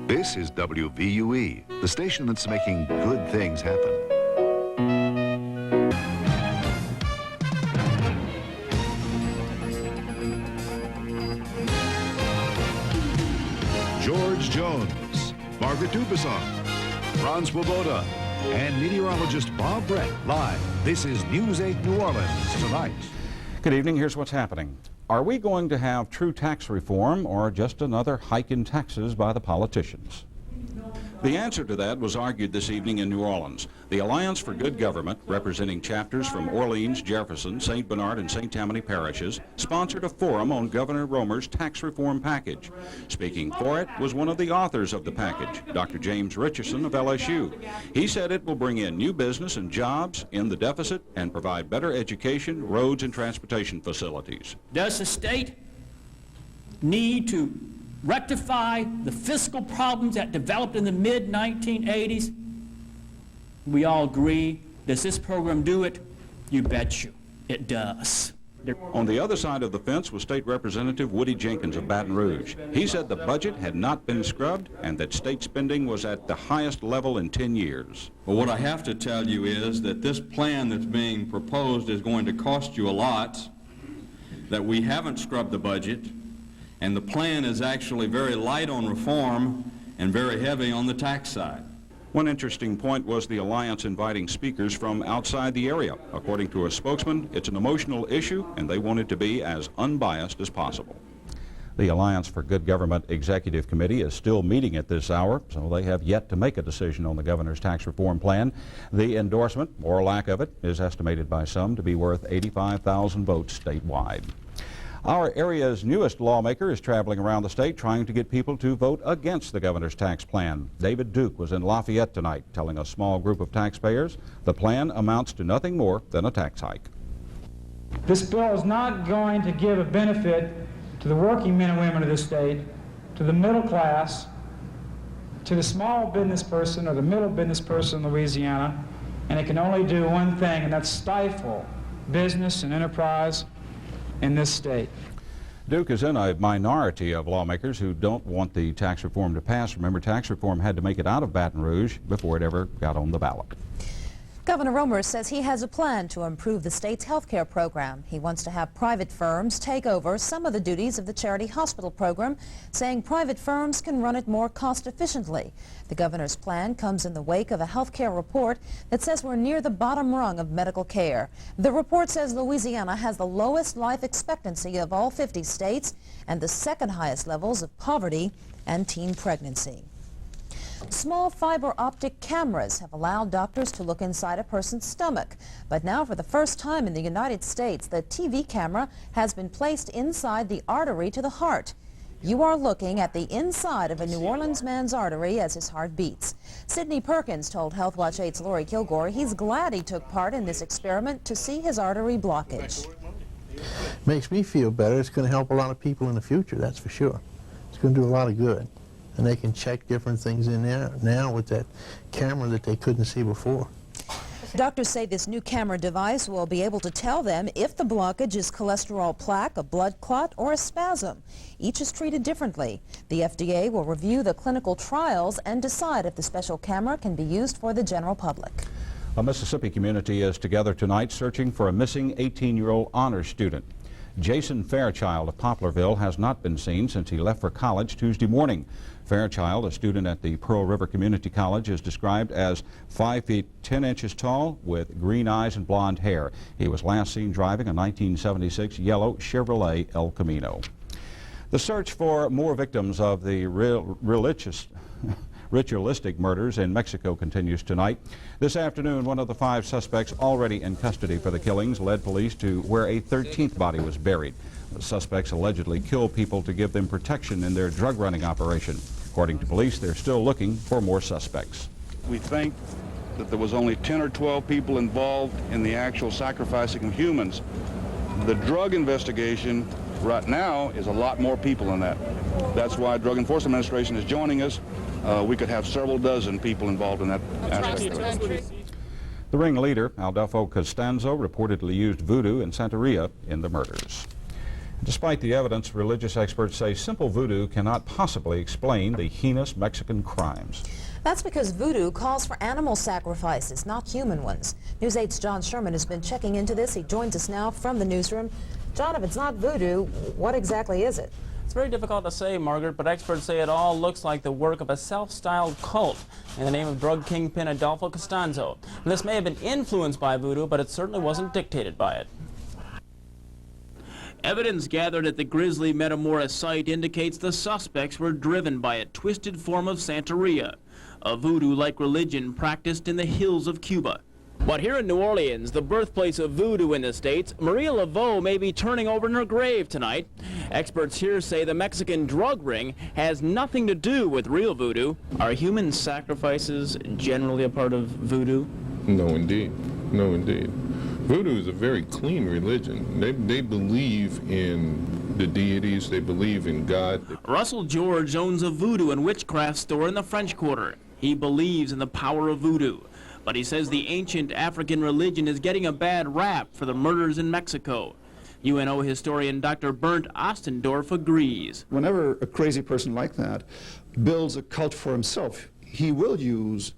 This is WVUE, the station that's making good things happen. George Jones, Margaret Dubuisson, Ron Swoboda, and meteorologist Bob Brett live. This is News 8 New Orleans tonight. Good evening. Here's what's happening. Are we going to have true tax reform or just another hike in taxes by the politicians? The answer to that was argued this evening in New Orleans. The Alliance for Good Government, representing chapters from Orleans, Jefferson, St. Bernard, and St. Tammany parishes, sponsored a forum on Governor Romer's tax reform package. Speaking for it was one of the authors of the package, Dr. James Richardson of LSU. He said it will bring in new business and jobs, end the deficit, and provide better education, roads, and transportation facilities. Does the state need to rectify the fiscal problems that developed in the mid-1980s? We all agree. Does this program do it? You bet you it does. On the other side of the fence was State Representative Woody Jenkins of Baton Rouge. He said the budget had not been scrubbed and that state spending was at the highest level in 10 years. Well, what I have to tell you is that this plan that's being proposed is going to cost you a lot, that we haven't scrubbed the budget, and the plan is actually very light on reform and very heavy on the tax side. One interesting point was the Alliance inviting speakers from outside the area. According to a spokesman, it's an emotional issue and they want it to be as unbiased as possible. The Alliance for Good Government Executive Committee is still meeting at this hour, so they have yet to make a decision on the governor's tax reform plan. The endorsement, or lack of it, is estimated by some to be worth 85,000 votes statewide. Our area's newest lawmaker is traveling around the state trying to get people to vote against the governor's tax plan. David Duke was in Lafayette tonight telling a small group of taxpayers the plan amounts to nothing more than a tax hike. This bill is not going to give a benefit to the working men and women of this state, to the middle class, to the small business person or the middle business person in Louisiana, and it can only do one thing, and that's stifle business and enterprise in this state. Duke is in a minority of lawmakers who don't want the tax reform to pass. Remember, tax reform had to make it out of Baton Rouge before it ever got on the ballot. Governor Romer says he has a plan to improve the state's health care program. He wants to have private firms take over some of the duties of the charity hospital program, saying private firms can run it more cost efficiently. The governor's plan comes in the wake of a health care report that says we're near the bottom rung of medical care. The report says Louisiana has the lowest life expectancy of all 50 states and the second highest levels of poverty and teen pregnancy. Small fiber optic cameras have allowed doctors to look inside a person's stomach. But now, for the first time in the United States, the TV camera has been placed inside the artery to the heart. You are looking at the inside of a New Orleans man's artery as his heart beats. Sidney Perkins told Health Watch 8's Lori Kilgore he's glad he took part in this experiment to see his artery blockage. Makes me feel better. It's going to help a lot of people in the future, that's for sure. It's going to do a lot of good. And they can check different things in there now with that camera that they couldn't see before. Doctors say this new camera device will be able to tell them if the blockage is cholesterol plaque, a blood clot, or a spasm. Each is treated differently. The FDA will review the clinical trials and decide if the special camera can be used for the general public. A Mississippi community is together tonight searching for a missing 18-year-old honors student. Jason Fairchild of Poplarville has not been seen since he left for college Tuesday morning. Fairchild, a student at the Pearl River Community College, is described as 5 feet 10 inches tall with green eyes and blonde hair. He was last seen driving a 1976 yellow Chevrolet El Camino. The search for more victims of the ritualistic murders in Mexico continues tonight. This afternoon, one of the 5 suspects already in custody for the killings led police to where a 13th body was buried. The suspects allegedly killed people to give them protection in their drug running operation. According to police, they're still looking for more suspects. We think that there was only 10 or 12 people involved in the actual sacrificing of humans. The drug investigation right now is a lot more people than that. That's why Drug Enforcement Administration is joining us. We could have several dozen people involved in that aspect of it. The ringleader, Aldolfo Costanzo, reportedly used voodoo and Santeria in the murders. Despite the evidence, religious experts say simple voodoo cannot possibly explain the heinous Mexican crimes. That's because voodoo calls for animal sacrifices, not human ones. News 8's John Sherman has been checking into this. He joins us now from the newsroom. John, if it's not voodoo, what exactly is it? It's very difficult to say, Margaret, but experts say it all looks like the work of a self-styled cult in the name of drug kingpin Adolfo Costanzo. And this may have been influenced by voodoo, but it certainly wasn't dictated by it. Evidence gathered at the Grizzly Metamora site indicates the suspects were driven by a twisted form of Santeria, a voodoo-like religion practiced in the hills of Cuba. But here in New Orleans, the birthplace of voodoo in the States, Maria Laveau may be turning over in her grave tonight. Experts here say the Mexican drug ring has nothing to do with real voodoo. Are human sacrifices generally a part of voodoo? No, indeed. No, indeed. Voodoo is a very clean religion. They believe in the deities. They believe in God. Russell George owns a voodoo and witchcraft store in the French Quarter. He believes in the power of voodoo. But he says the ancient African religion is getting a bad rap for the murders in Mexico. UNO historian Dr. Bernd Ostendorf agrees. Whenever a crazy person like that builds a cult for himself, he will use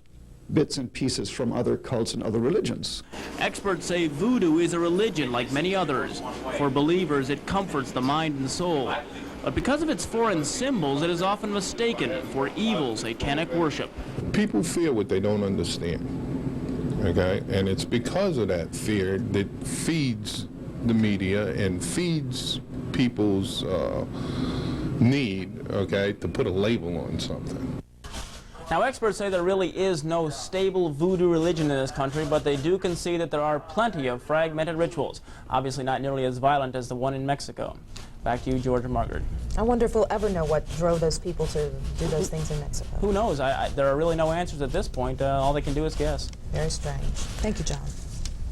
bits and pieces from other cults and other religions. Experts say voodoo is a religion like many others. For believers, it comforts the mind and soul. But because of its foreign symbols, it is often mistaken for evil satanic worship. People fear what they don't understand, okay? And it's because of that fear that feeds the media and feeds people's need, okay, to put a label on something. Now, experts say there really is no stable voodoo religion in this country, but they do concede that there are plenty of fragmented rituals, obviously not nearly as violent as the one in Mexico. Back to you, George and Margaret. I wonder if we'll ever know what drove those people to do those things in Mexico. Who knows? There are really no answers at this point. All they can do is guess. Very strange. Thank you, John.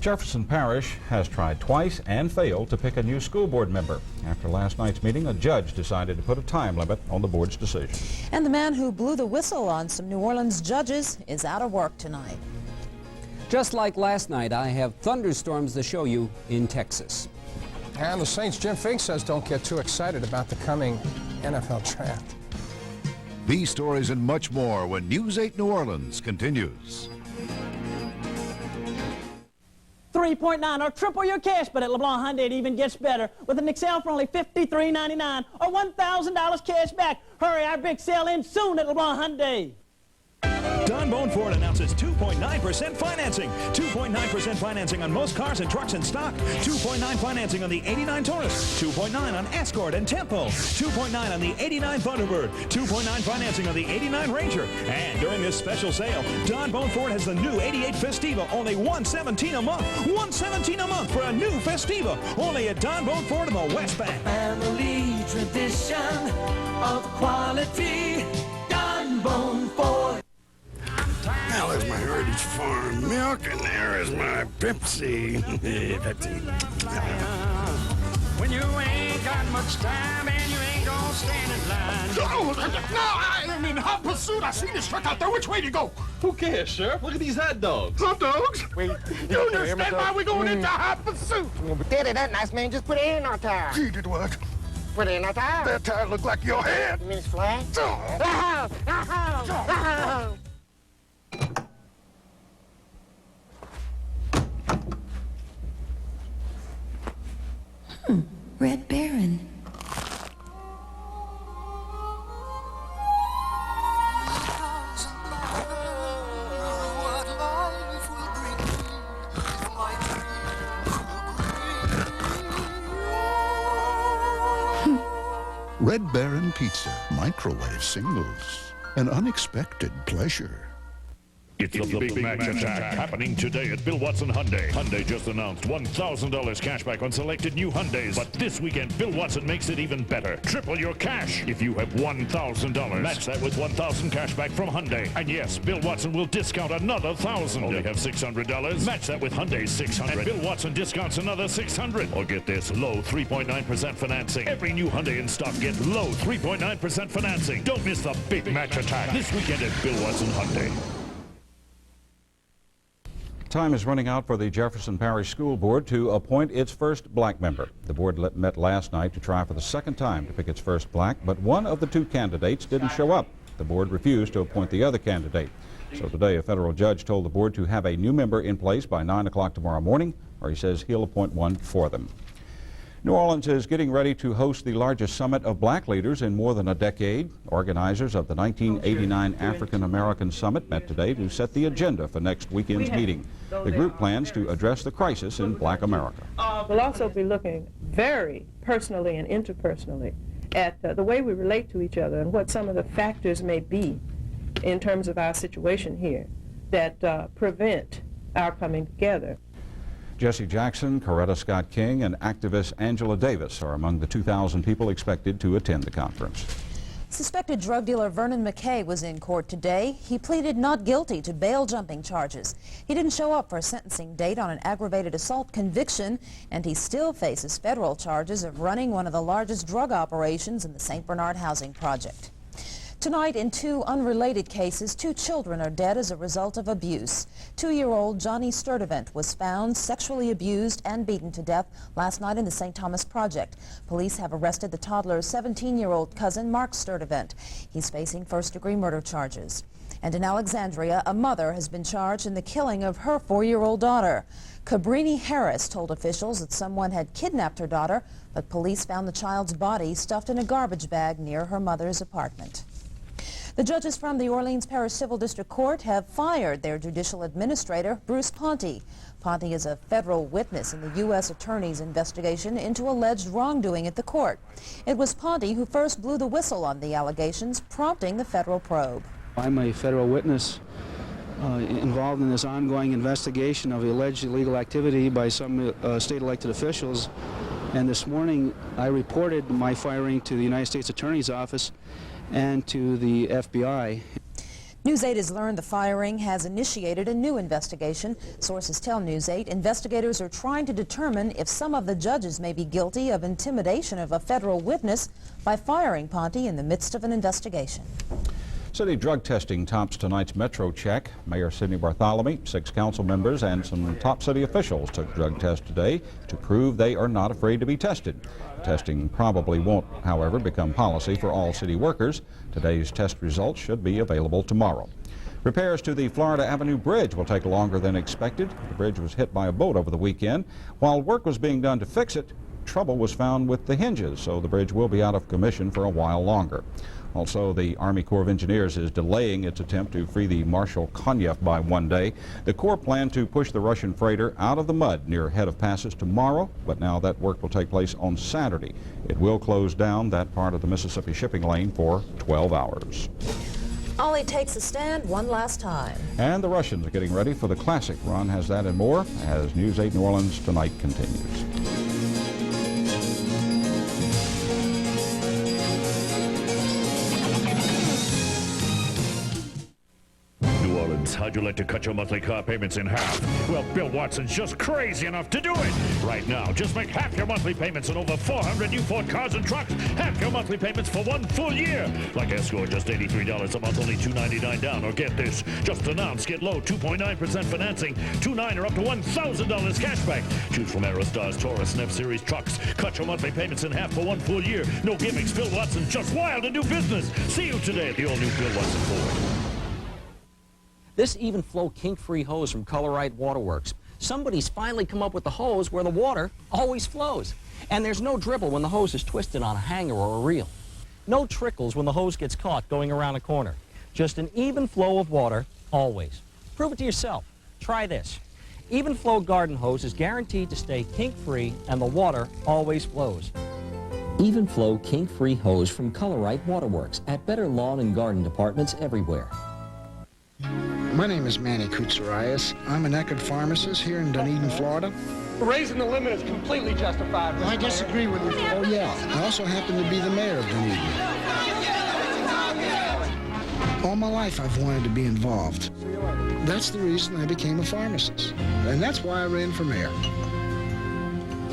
Jefferson Parish has tried twice and failed to pick a new school board member. After last night's meeting, a judge decided to put a time limit on the board's decision. And the man who blew the whistle on some New Orleans judges is out of work tonight. Just like last night, I have thunderstorms to show you in Texas. And the Saints' Jim Fink says don't get too excited about the coming NFL draft. These stories and much more when News 8 New Orleans continues. 3.9 or triple your cash, but at LeBlanc Hyundai it even gets better with an Excel for only $53.99 or $1,000 cash back. Hurry, our big sale ends soon at LeBlanc Hyundai. Don Bone Ford announces 2.9% financing. 2.9% financing on most cars and trucks in stock. 2.9 financing on the 89 Taurus. 2.9 on Escort and Tempo. 2.9 on the 89 Thunderbird. 2.9 financing on the 89 Ranger. And during this special sale, Don Bone Ford has the new 88 Festiva, only $117 a month. $117 a month for a new Festiva, only at Don Bone Ford in the West Bank. Family tradition of quality. Don Bone Ford. Now there's my Heritage Farm milk, and there is my Pepsi. Pepsi. When you ain't got much time and you ain't gonna stand in line. Oh, no, I'm in hot pursuit. I see this truck out there. Which way do you go? Who cares, Sheriff? Look at these hot dogs. Hot dogs? Wait, you understand why we're going into hot pursuit? Daddy, that nice man just put it in our tire. He did what? Put it in our tire. That tire looked like your head. You mean it's flat? Red Baron. Red Baron Pizza, microwave singles, an unexpected pleasure. It's the big match attack happening today at Bill Watson Hyundai. Hyundai just announced $1,000 cash back on selected new Hyundais. But this weekend, Bill Watson makes it even better. Triple your cash if you have $1,000. Match that with $1,000 cash back from Hyundai. And yes, Bill Watson will discount another $1,000. Only have $600. Match that with Hyundai's $600. And Bill Watson discounts another $600. Or get this low 3.9% financing. Every new Hyundai in stock gets low 3.9% financing. Don't miss the big match attack this weekend at Bill Watson Hyundai. Time is running out for the Jefferson Parish School Board to appoint its first black member. The board met last night to try for the second time to pick its first black, but one of the two candidates didn't show up. The board refused to appoint the other candidate. So today a federal judge told the board to have a new member in place by 9 o'clock tomorrow morning, or he says he'll appoint one for them. New Orleans is getting ready to host the largest summit of black leaders in more than a decade. Organizers of the 1989 African American Summit met today to set the agenda for next weekend's meeting. The group plans to address the crisis in black America. We'll also be looking very personally and interpersonally at the way we relate to each other and what some of the factors may be in terms of our situation here that prevent our coming together. Jesse Jackson, Coretta Scott King, and activist Angela Davis are among the 2,000 people expected to attend the conference. Suspected drug dealer Vernon McKay was in court today. He pleaded not guilty to bail jumping charges. He didn't show up for a sentencing date on an aggravated assault conviction, and he still faces federal charges of running one of the largest drug operations in the St. Bernard housing project. Tonight, in two unrelated cases, 2 children are dead as a result of abuse. 2-year-old Johnny Sturdivant was found sexually abused and beaten to death last night in the St. Thomas Project. Police have arrested the toddler's 17-year-old cousin, Mark Sturdivant. He's facing first-degree murder charges. And in Alexandria, a mother has been charged in the killing of her 4-year-old daughter. Cabrini Harris told officials that someone had kidnapped her daughter, but police found the child's body stuffed in a garbage bag near her mother's apartment. The judges from the Orleans Parish Civil District Court have fired their judicial administrator, Bruce Ponte. Ponte is a federal witness in the U.S. Attorney's investigation into alleged wrongdoing at the court. It was Ponte who first blew the whistle on the allegations, prompting the federal probe. I'm a federal witness involved in this ongoing investigation of alleged illegal activity by some state elected officials. And this morning I reported my firing to the United States Attorney's Office and to the FBI. News 8 has learned the firing has initiated a new investigation. Sources tell News 8 investigators are trying to determine if some of the judges may be guilty of intimidation of a federal witness by firing Ponte in the midst of an investigation. City drug testing tops tonight's Metro check. Mayor Sidney Bartholomew, 6 council members, and some top city officials took drug tests today to prove they are not afraid to be tested. Testing probably won't, however, become policy for all city workers. Today's test results should be available tomorrow. Repairs to the Florida Avenue Bridge will take longer than expected. The bridge was hit by a boat over the weekend. While work was being done to fix it, trouble was found with the hinges, so the bridge will be out of commission for a while longer. Also, the Army Corps of Engineers is delaying its attempt to free the Marshal Konyev by 1 day. The Corps planned to push the Russian freighter out of the mud near Head of Passes tomorrow, but now that work will take place on Saturday. It will close down that part of the Mississippi shipping lane for 12 hours. Ollie takes a stand one last time. And the Russians are getting ready for the Classic. Ron has that and more as News 8 New Orleans Tonight continues. How'd you like to cut your monthly car payments in half? Well, Bill Watson's just crazy enough to do it. Right now, just make half your monthly payments on over 400 new Ford cars and trucks. Half your monthly payments for 1 full year. Like Escort, just $83 a month, only $299 down. Or get this, just announce, get low, 2.9% financing, 2.9 or up to $1,000 cash back. Choose from Aerostars, Taurus, and F-Series trucks. Cut your monthly payments in half for 1 full year. No gimmicks, Bill Watson's just wild and do business. See you today at the all-new Bill Watson Ford. This even flow kink-free hose from Colorite Waterworks. Somebody's finally come up with the hose where the water always flows. And there's no dribble when the hose is twisted on a hanger or a reel. No trickles when the hose gets caught going around a corner. Just an even flow of water, always. Prove it to yourself. Try this. Even flow garden hose is guaranteed to stay kink-free and the water always flows. Even flow kink-free hose from Colorite Waterworks at better lawn and garden departments everywhere. My name is Manny Koutsarias. I'm an Eckerd pharmacist here in Dunedin, Florida. Raising the limit is completely justified. I disagree with you. Oh, yeah. I also happen to be the mayor of Dunedin. All my life I've wanted to be involved. That's the reason I became a pharmacist. And that's why I ran for mayor.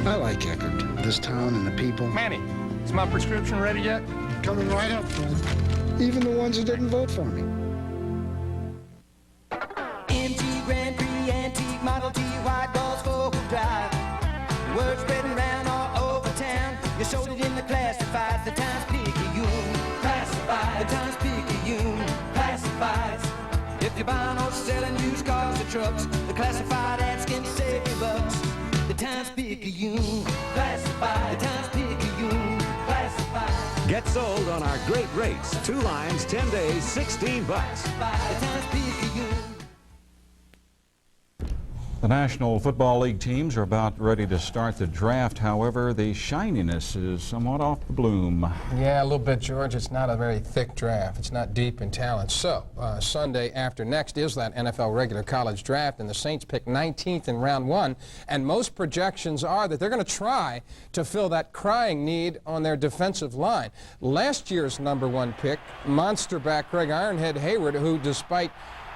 I like Eckerd, this town and the people. Manny, is my prescription ready yet? Coming right up, Fred. Even the ones that didn't vote for me. Antique, Grand Prix, Antique If you're buying or selling used cars or trucks, the classified ads can save you bucks. The Times-Picayune Classified. The Times-Picayune Classified. Get sold on our great rates. 2 lines, 10 days, $16. The Times-Picayune. The National Football League teams are about ready to start the draft. However, the shininess is somewhat off the bloom. Yeah, a little bit, George. It's not a very thick draft. It's not deep in talent. So, Sunday after next is that NFL regular college draft, and the Saints pick 19th in round 1. And most projections are that they're going to try to fill that crying need on their defensive line. Last year's #1 pick, monster back Greg Ironhead Hayward, who despite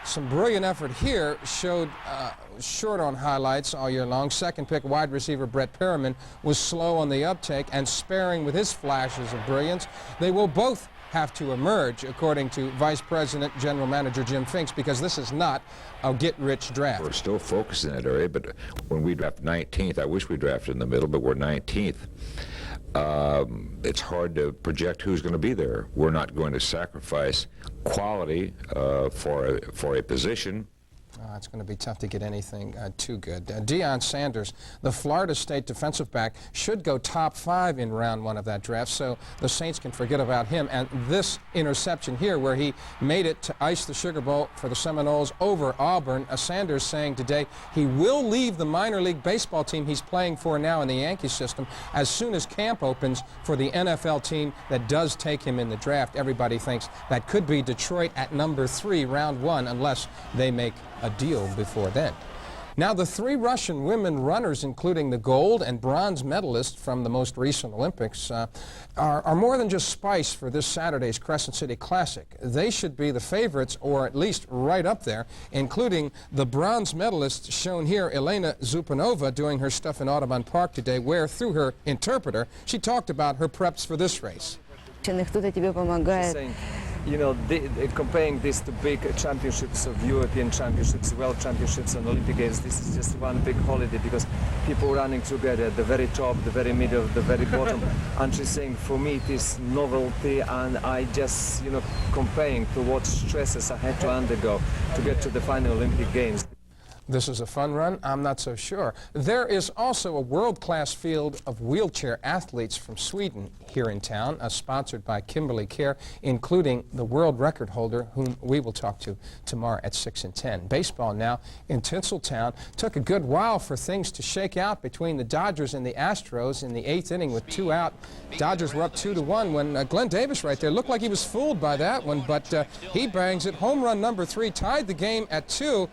some brilliant effort here, showed short on highlights all year long. Second pick wide receiver Brett Perriman was slow on the uptake and sparing with his flashes of brilliance. They will both have to emerge, according to Vice President General Manager Jim Finks, because this is not a get-rich draft. We're still focused in that area, but when we draft 19th, I wish we drafted in the middle, but we're 19th. It's hard to project who's going to be there. We're not going to sacrifice quality for a position. It's going to be tough to get anything too good. Deion Sanders, the Florida State defensive back, should go top 5 in round 1 of that draft, so the Saints can forget about him. And this interception here, where he made it to ice the Sugar Bowl for the Seminoles over Auburn, Sanders saying today he will leave the minor league baseball team he's playing for now in the Yankee system as soon as camp opens for the NFL team that does take him in the draft. Everybody thinks that could be Detroit at #3, round 1, unless they make a deal before then. Now, the 3 Russian women runners, including the gold and bronze medalists from the most recent Olympics, are more than just spice for this Saturday's Crescent City Classic. They should be the favorites, or at least right up there, including the bronze medalist shown here, Elena Zupanova, doing her stuff in Audubon Park today, where, through her interpreter, she talked about her preps for this race. You know, comparing this to big championships of European championships, world championships and Olympic Games, this is just one big holiday because people running together at the very top, the very middle, the very bottom. And she's saying, for me, it is novelty, and I just, you know, comparing to what stresses I had to undergo to get to the final Olympic Games. This is a fun run? I'm not so sure. There is also a world-class field of wheelchair athletes from Sweden here in town, sponsored by Kimberly Care, including the world record holder, whom we will talk to tomorrow at 6 and 10. Baseball now in Tinseltown. Took a good while for things to shake out between the Dodgers and the Astros in the 8th inning with 2 out. Dodgers were up 2-1 when Glenn Davis right there looked like he was fooled by that one, but he bangs it. Home run #3, tied the game at 2.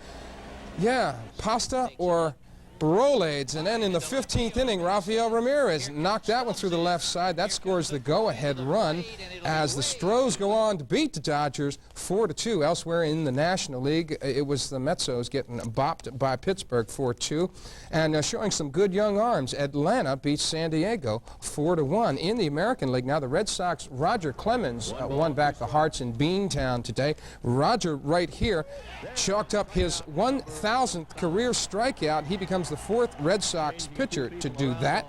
Yeah, pasta or Rolaids. And then in the 15th inning, Rafael Ramirez knocked that one through the left side. That scores the go-ahead run as the Stros go on to beat the Dodgers 4-2. Elsewhere in the National League, it was the Metzos getting bopped by Pittsburgh 4-2. And showing some good young arms, Atlanta beats San Diego 4-1. In the American League now, the Red Sox, Roger Clemens won back the Hearts in Beantown today. Roger right here chalked up his 1,000th career strikeout. He becomes the 4th Red Sox pitcher to do that.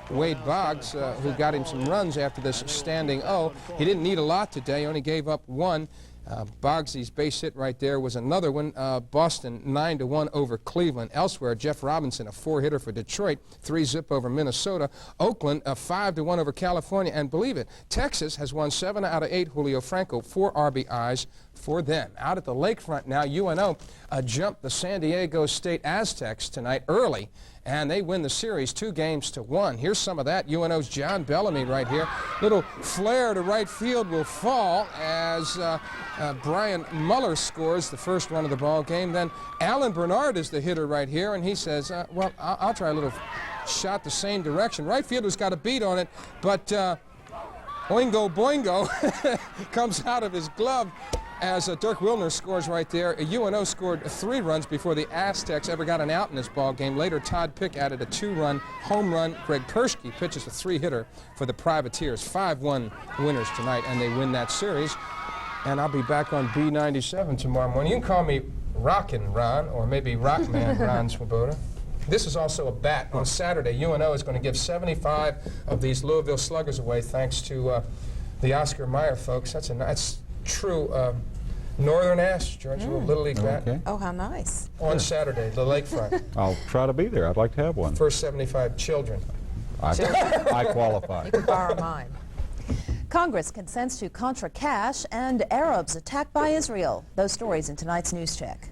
Wade Boggs, who got him some runs after this standing O. He didn't need a lot today, only gave up 1. Boggsy's base hit right there was another one. Boston 9-1 over Cleveland. Elsewhere, Jeff Robinson, a 4-hitter for Detroit, 3-zip over Minnesota. Oakland, a 5-1 over California. And believe it, Texas has won 7 out of 8. Julio Franco, 4 RBIs for them. Out at the lakefront now, UNO jumped the San Diego State Aztecs tonight early, and they win the series 2-1. Here's some of that. UNO's John Bellamy right here. Little flare to right field will fall as Brian Muller scores the first run of the ball game. Then Alan Bernard is the hitter right here, and he says, well, I'll try a little shot the same direction. Right fielder's got a beat on it, but Oingo Boingo comes out of his glove as Dirk Wilner scores right there. UNO scored 3 runs before the Aztecs ever got an out in this ball game. Later, Todd Pick added a 2-run home run. Greg Persky pitches a 3-hitter for the Privateers. 5-1 winners tonight, and they win that series. And I'll be back on B97 tomorrow morning. You can call me Rockin' Ron, or maybe Rockman Ron Swoboda. This is also a bet. On Saturday, UNO is going to give 75 of these Louisville Sluggers away, thanks to the Oscar Mayer folks. That's true Northern Ash, Georgia, Little League bat. Okay. Oh, how nice. On Saturday, the lakefront. I'll try to be there. I'd like to have one. First 75 children. I qualify. You can borrow mine. Congress consents to Contra cash and Arabs attacked by Israel. Those stories in tonight's News Check.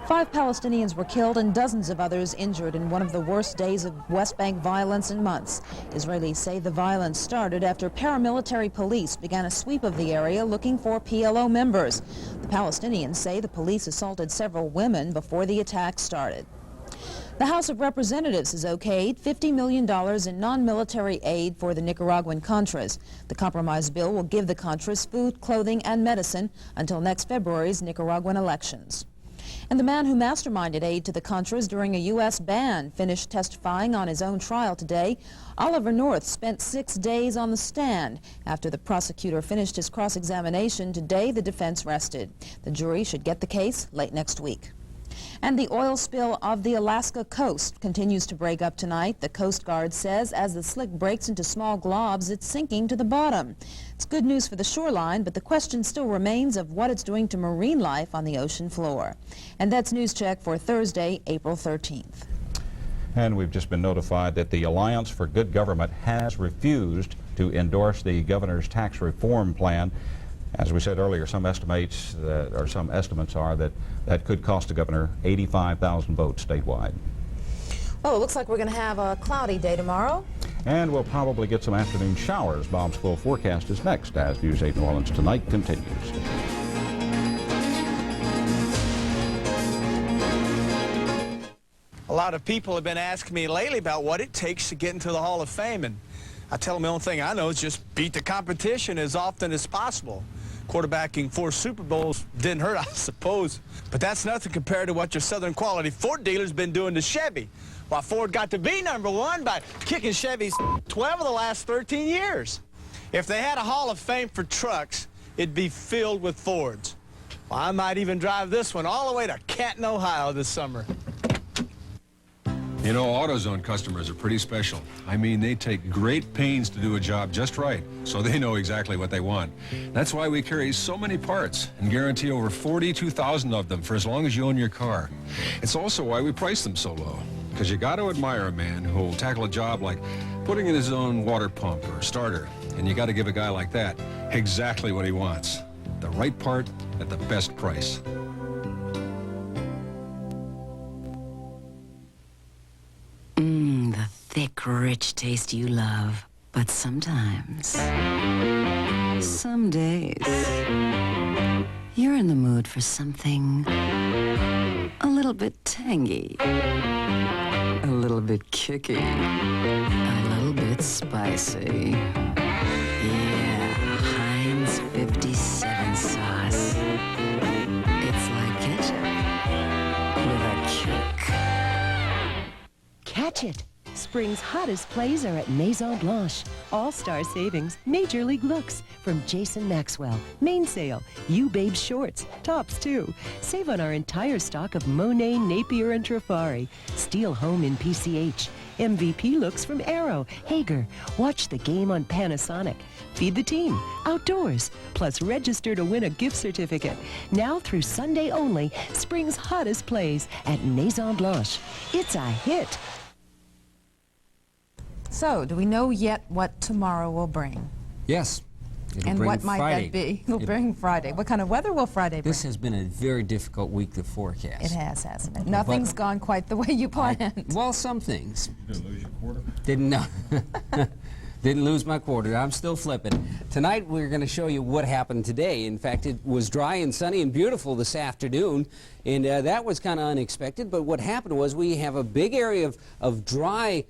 5 Palestinians were killed and dozens of others injured in one of the worst days of West Bank violence in months. Israelis say the violence started after paramilitary police began a sweep of the area looking for PLO members. The Palestinians say the police assaulted several women before the attack started. The House of Representatives has okayed $50 million in non-military aid for the Nicaraguan Contras. The compromise bill will give the Contras food, clothing, and medicine until next February's Nicaraguan elections. And the man who masterminded aid to the Contras during a U.S. ban finished testifying on his own trial today. Oliver North spent 6 days on the stand. After the prosecutor finished his cross-examination today, the defense rested. The jury should get the case late next week. And the oil spill of the Alaska coast continues to break up tonight. The Coast Guard says as the slick breaks into small globs, it's sinking to the bottom. It's good news for the shoreline, but the question still remains of what it's doing to marine life on the ocean floor. And that's News Check for Thursday, April 13th. And we've just been notified that the Alliance for Good Government has refused to endorse the governor's tax reform plan. As we said earlier, some estimates are that that could cost the governor 85,000 votes statewide. Well, it looks like we're going to have a cloudy day tomorrow. And we'll probably get some afternoon showers. Bob's full forecast is next as News 8 New Orleans Tonight continues. A lot of people have been asking me lately about what it takes to get into the Hall of Fame, and I tell them the only thing I know is just beat the competition as often as possible. Quarterbacking 4 Super Bowls didn't hurt, I suppose. But that's nothing compared to what your Southern Quality Ford dealer's been doing to Chevy. Well, Ford got to be #1 by kicking Chevy's 12 of the last 13 years. If they had a Hall of Fame for trucks, it'd be filled with Fords. Well, I might even drive this one all the way to Canton, Ohio this summer. You know, AutoZone customers are pretty special. I mean, they take great pains to do a job just right, so they know exactly what they want. That's why we carry so many parts and guarantee over 42,000 of them for as long as you own your car. It's also why we price them so low, because you got to admire a man who will tackle a job like putting in his own water pump or starter, and you got to give a guy like that exactly what he wants. The right part at the best price. The thick, rich taste you love. But sometimes, some days, you're in the mood for something a little bit tangy, a little bit kicky, a little bit spicy. Yeah, Heinz 57 sauce. It's like ketchup with a kick. Catch it! Spring's hottest plays are at Maison Blanche. All-star savings, major league looks from Jason Maxwell. Main sale, You Babe shorts, tops too. Save on our entire stock of Monet, Napier, and Trifari. Steal home in PCH. MVP looks from Arrow, Hager. Watch the game on Panasonic. Feed the team, outdoors, plus register to win a gift certificate. Now through Sunday only, spring's hottest plays at Maison Blanche. It's a hit. So, do we know yet what tomorrow will bring? Yes. And what might that be? It'll bring Friday. What kind of weather will Friday bring? This has been a very difficult week to forecast. It has, hasn't it? Nothing's gone quite the way you planned. Well, some things. You didn't lose your quarter? Didn't lose my quarter. I'm still flipping. Tonight we're going to show you what happened today. In fact, it was dry and sunny and beautiful this afternoon, and that was kind of unexpected. But what happened was we have a big area of dry,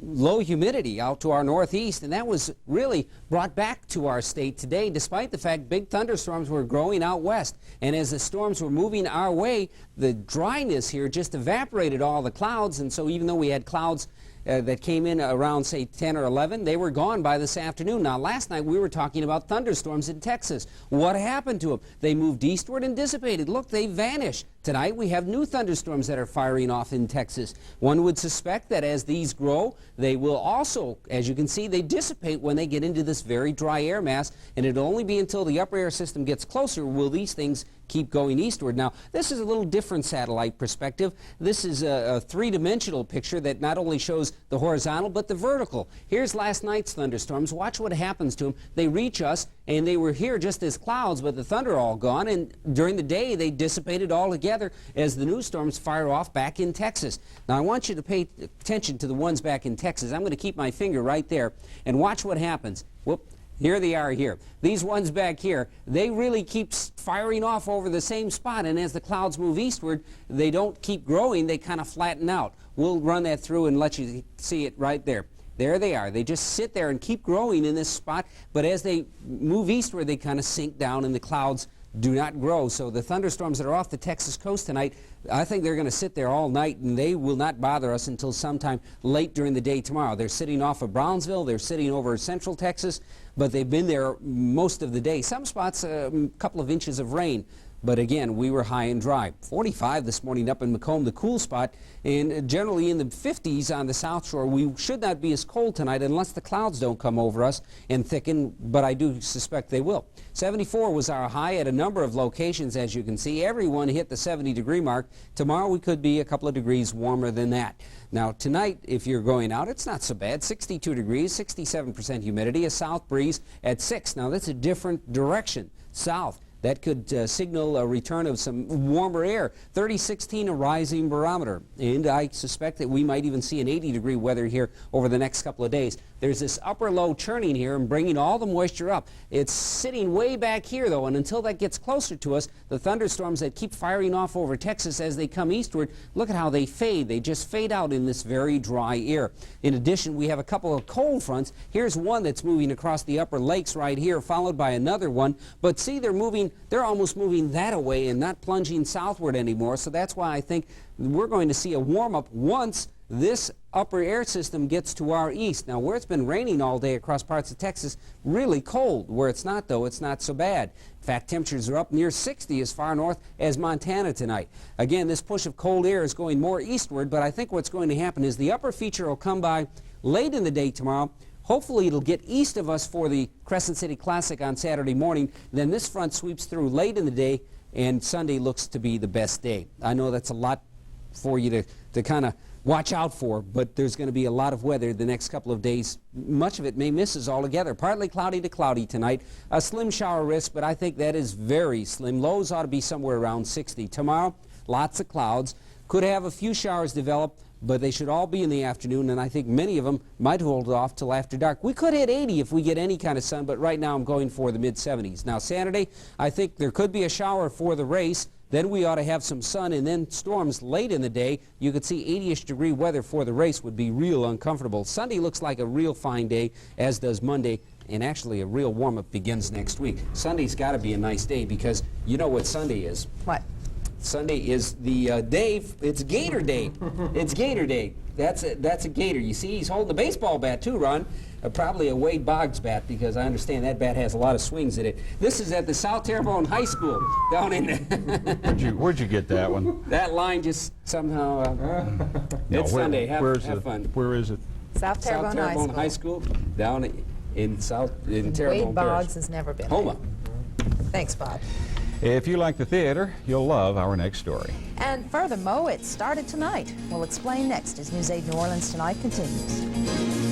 low humidity out to our northeast, and that was really brought back to our state today, despite the fact big thunderstorms were growing out west. And as the storms were moving our way, the dryness here just evaporated all the clouds, and so even though we had clouds that came in around, say, 10 or 11, they were gone by this afternoon. Now, last night we were talking about thunderstorms in Texas. What happened to them? They moved eastward and dissipated. Look, they vanished. Tonight we have new thunderstorms that are firing off in Texas. One would suspect that as these grow, they will also, as you can see, they dissipate when they get into this very dry air mass, and it'll only be until the upper air system gets closer will these things keep going eastward. Now, this is a little different satellite perspective. This is a three-dimensional picture that not only shows the horizontal but the vertical. Here's last night's thunderstorms. Watch what happens to them. They reach us, and they were here just as clouds, but the thunder all gone, and during the day they dissipated altogether as the new storms fire off back in Texas. Now, I want you to pay attention to the ones back in Texas. I'm going to keep my finger right there and watch what happens. Whoop. Here they are here. These ones back here, they really keep firing off over the same spot, and as the clouds move eastward, they don't keep growing, they kind of flatten out. We'll run that through and let you see it right there. There they are. They just sit there and keep growing in this spot, but as they move eastward, they kind of sink down and the clouds do not grow. So the thunderstorms that are off the Texas coast tonight, I think they're going to sit there all night, and they will not bother us until sometime late during the day tomorrow. They're sitting off of Brownsville. They're sitting over central Texas, but they've been there most of the day. Some spots, a couple of inches of rain. But again, we were high and dry. 45 this morning up in Macomb, the cool spot, and generally in the 50s on the South Shore. We should not be as cold tonight unless the clouds don't come over us and thicken, but I do suspect they will. 74 was our high at a number of locations, as you can see. Everyone hit the 70-degree mark. Tomorrow we could be a couple of degrees warmer than that. Now, tonight, if you're going out, it's not so bad. 62 degrees, 67% humidity, a south breeze at 6. Now, that's a different direction, south. That could signal a return of some warmer air. 3016, a rising barometer. And I suspect that we might even see an 80-degree weather here over the next couple of days. There's this upper low churning here and bringing all the moisture up. It's sitting way back here, though, and until that gets closer to us, the thunderstorms that keep firing off over Texas as they come eastward, look at how they fade. They just fade out in this very dry air. In addition, we have a couple of cold fronts. Here's one that's moving across the upper lakes right here, followed by another one. But see, they're almost moving that away and not plunging southward anymore. So that's why I think we're going to see a warm-up once this upper air system gets to our east. Now, where it's been raining all day across parts of Texas, really cold. Where it's not, though, it's not so bad. In fact, temperatures are up near 60 as far north as Montana tonight. Again, this push of cold air is going more eastward, but I think what's going to happen is the upper feature will come by late in the day tomorrow. Hopefully it'll get east of us for the Crescent City Classic on Saturday morning. Then this front sweeps through late in the day, and Sunday looks to be the best day. I know that's a lot for you to kind of watch out for, but there's going to be a lot of weather the next couple of days. Much of it may miss us altogether. Partly cloudy to cloudy tonight. A slim shower risk, but I think that is very slim. Lows ought to be somewhere around 60. Tomorrow, lots of clouds. Could have a few showers develop, but they should all be in the afternoon, and I think many of them might hold off till after dark. We could hit 80 if we get any kind of sun, but right now I'm going for the mid-70s. Now, Saturday, I think there could be a shower for the race. Then we ought to have some sun and then storms late in the day. You could see 80-ish degree weather for the race would be real uncomfortable. Sunday looks like a real fine day, as does Monday, and actually a real warm-up begins next week. Sunday's got to be a nice day because you know what Sunday is. What? Sunday is the day, it's Gator Day. It's Gator Day. That's a gator. You see, he's holding a baseball bat too, Ron. Probably a Wade Boggs bat, because I understand that bat has a lot of swings in it. This is at the South Terrebonne High School down in Where'd you get that one? That line just somehow, it's Sunday. Have fun. Where is it? South Terrebonne High School down in Terrebonne Wade Boggs has never been Homa. There. Thanks, Bob. If you like the theater, you'll love our next story. And furthermore, it started tonight. We'll explain next as News 8 New Orleans Tonight continues.